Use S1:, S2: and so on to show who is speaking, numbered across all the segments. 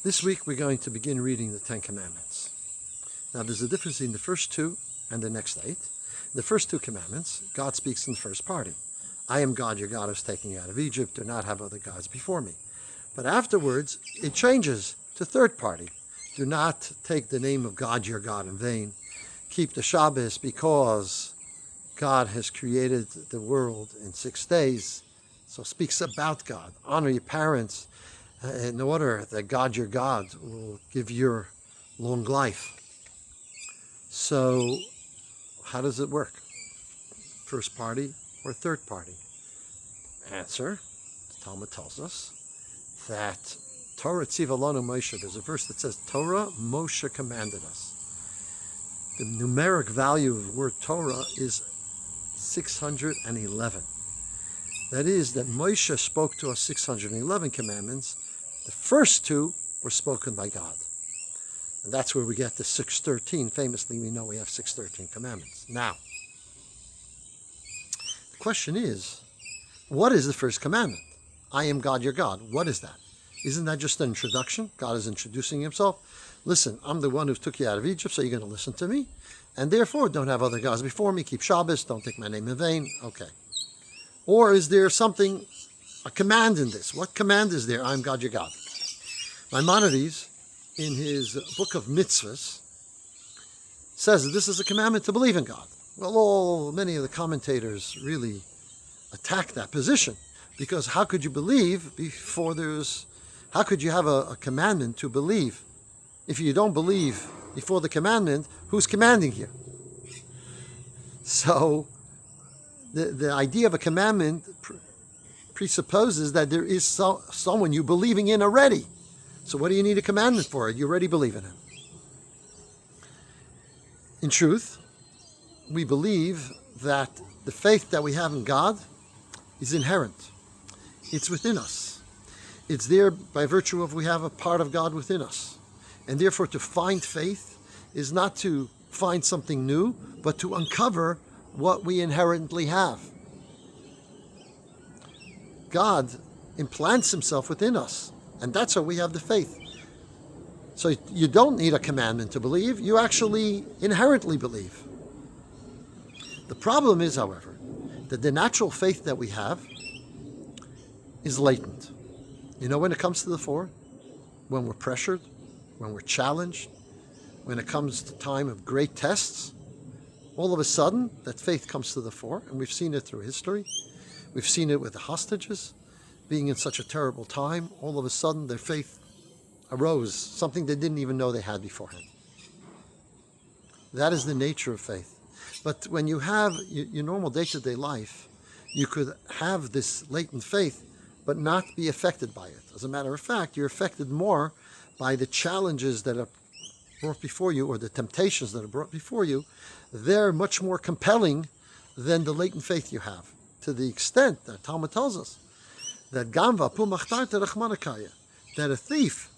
S1: This week we're going to begin reading the Ten Commandments. Now there's a difference in the first two and the next 8. The first 2 commandments, God speaks in the first party. I am God, your God, who is taking you out of Egypt. Do not have other gods before me. But afterwards, it changes to third party. Do not take the name of God, your God, in vain. Keep the Shabbos because God has created the world in 6 days. So it speaks about God. Honor your parents in order that God, your God, will give you long life. So how does it work? First party or third party? Answer, the Talmud tells us that Torah tziva lanu Moshe, there's a verse that says, Torah Moshe commanded us. The numeric value of the word Torah is 611. That is, that Moshe spoke to us 611 commandments. The first 2 were spoken by God. And that's where we get the 613. Famously, we know we have 613 commandments. Now, the question is, what is the first commandment? I am God, your God. What is that? Isn't that just an introduction? God is introducing himself. Listen, I'm the one who took you out of Egypt, so you're going to listen to me. And therefore, don't have other gods before me. Keep Shabbos. Don't take my name in vain. Okay. Or is there something, a command in this? What command is there? I am God, your God. Maimonides, in his book of mitzvahs, says that this is a commandment to believe in God. Well, many of the commentators really attack that position, because how could you believe before how could you have a commandment to believe? If you don't believe before the commandment, who's commanding you? So the idea of a commandment presupposes that there is someone you're believing in already. So what do you need a commandment for? You already believe in him. In truth, we believe that the faith that we have in God is inherent. It's within us. It's there by virtue of we have a part of God within us. And therefore to find faith is not to find something new, but to uncover what we inherently have. God implants himself within us, and that's how we have the faith. So you don't need a commandment to believe, you actually inherently believe. The problem is, however, that the natural faith that we have is latent. You know when it comes to the fore? When we're pressured, when we're challenged, when it comes to time of great tests, all of a sudden that faith comes to the fore, and we've seen it through history. We've seen it with the hostages being in such a terrible time. All of a sudden their faith arose, something they didn't even know they had beforehand. That is the nature of faith. But when you have your normal day-to-day life, you could have this latent faith but not be affected by it. As a matter of fact, you're affected more by the challenges that are brought before you, or the temptations that are brought before you. They're much more compelling than the latent faith you have, to the extent that Talmud tells us that Gamva pu machtarta rachmanakaya, that a thief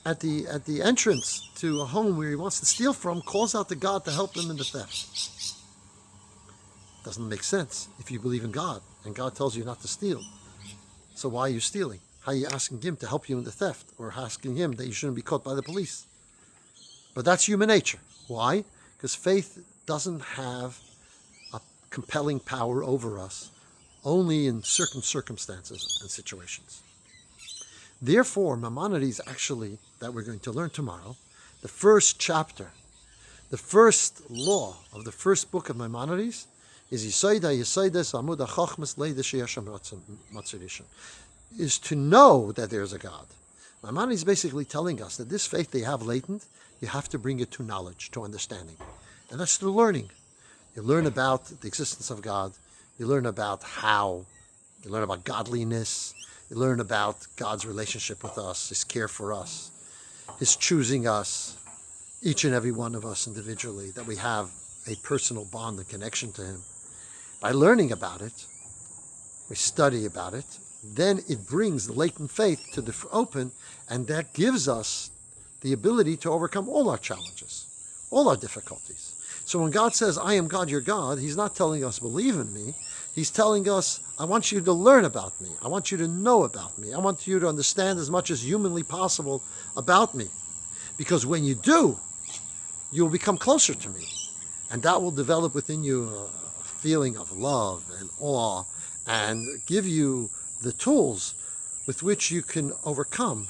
S1: at the entrance to a home where he wants to steal from calls out to God to help him in the theft. Doesn't make sense if you believe in God and God tells you not to steal. So why are you stealing? How are you asking him to help you in the theft, or asking him that you shouldn't be caught by the police? But that's human nature. Why? Because faith doesn't have a compelling power over us, only in certain circumstances and situations. Therefore, Maimonides, actually, that we're going to learn tomorrow, the first chapter, the first law of the first book of Maimonides is Amud HaChochmas Leida Sheyashem Matzurishan, is to know that there's a God. Maimonides is basically telling us that this faith they have latent, you have to bring it to knowledge, to understanding. And that's through learning. You learn about the existence of God. You learn about how. You learn about godliness. You learn about God's relationship with us, his care for us, his choosing us, each and every one of us individually, that we have a personal bond and connection to him. By learning about it, we study about it, then it brings the latent faith to the open, and that gives us the ability to overcome all our challenges, all our difficulties. So when God says, I am God, your God, he's not telling us, believe in me. He's telling us, I want you to learn about me. I want you to know about me. I want you to understand as much as humanly possible about me. Because when you do, you'll become closer to me. And that will develop within you a feeling of love and awe and give you the tools with which you can overcome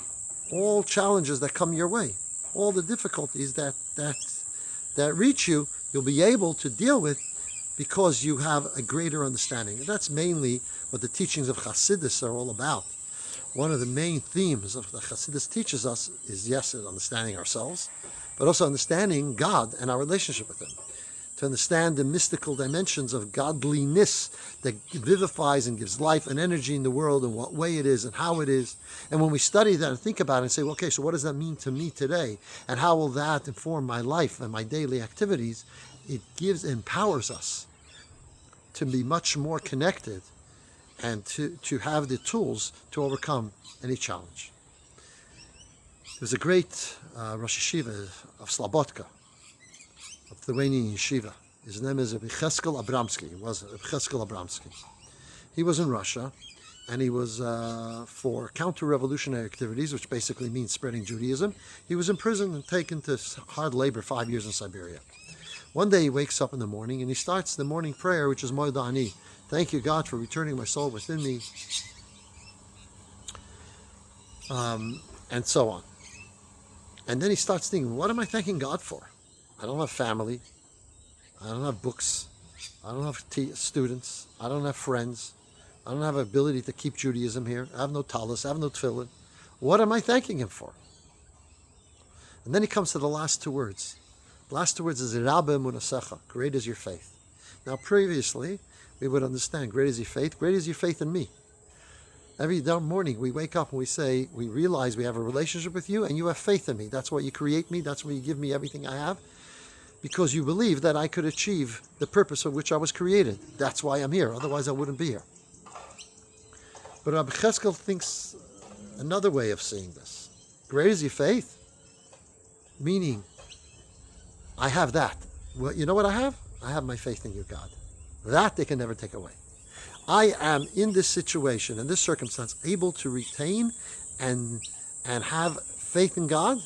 S1: all challenges that come your way. All the difficulties that reach you, you'll be able to deal with because you have a greater understanding. And that's mainly what the teachings of Chassidus are all about. One of the main themes of the Chassidus teaches us is, yes, understanding ourselves, but also understanding God and our relationship with Him. To understand the mystical dimensions of godliness that vivifies and gives life and energy in the world, and what way it is and how it is. And when we study that and think about it and say, well, okay, so what does that mean to me today? And how will that inform my life and my daily activities? It empowers us to be much more connected and to have the tools to overcome any challenge. There was a great Rosh Yeshiva of Slobodka, of the Lithuanian Yeshiva. His name is Cheskel Abramsky. He was Cheskel Abramsky. He was in Russia, and he was for counter-revolutionary activities, which basically means spreading Judaism. He was imprisoned and taken to hard labor 5 years in Siberia. One day he wakes up in the morning and he starts the morning prayer, which is Moedani. Thank you, God, for returning my soul within me, and so on. And then he starts thinking, what am I thanking God for? I don't have family. I don't have books. I don't have students. I don't have friends. I don't have ability to keep Judaism here. I have no talis. I have no tefillin. What am I thanking Him for? And then he comes to the last two words. The last two words is Rabbe Munasecha. Great is your faith. Now previously, we would understand, great is your faith. Great is your faith in me. Every morning we wake up and we realize we have a relationship with you and you have faith in me. That's why you create me. That's why you give me everything I have. Because you believe that I could achieve the purpose for which I was created. That's why I'm here. Otherwise I wouldn't be here. But Rabbi Cheskel thinks another way of saying this. Great is your faith. Meaning, I have that. Well, you know what I have? I have my faith in you, God. That they can never take away. I am in this situation, in this circumstance, able to retain and have faith in God.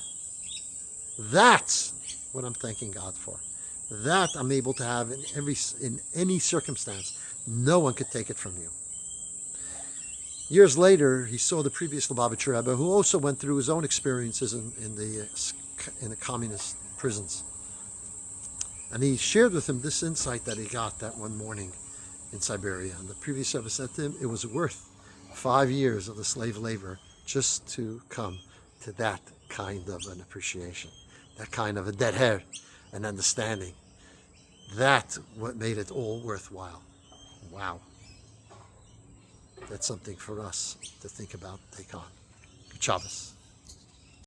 S1: That's what I'm thanking God for. That I'm able to have in any circumstance. No one could take it from you. Years later, he saw the previous Lubavitcher Rebbe, who also went through his own experiences in the communist prisons. And he shared with him this insight that he got that one morning in Siberia. And the previous Rebbe said to him, it was worth 5 years of the slave labor just to come to that kind of an appreciation, that kind of a dead hair, an understanding. That's what made it all worthwhile. Wow. That's something for us to think about, take on. Good Shabbos.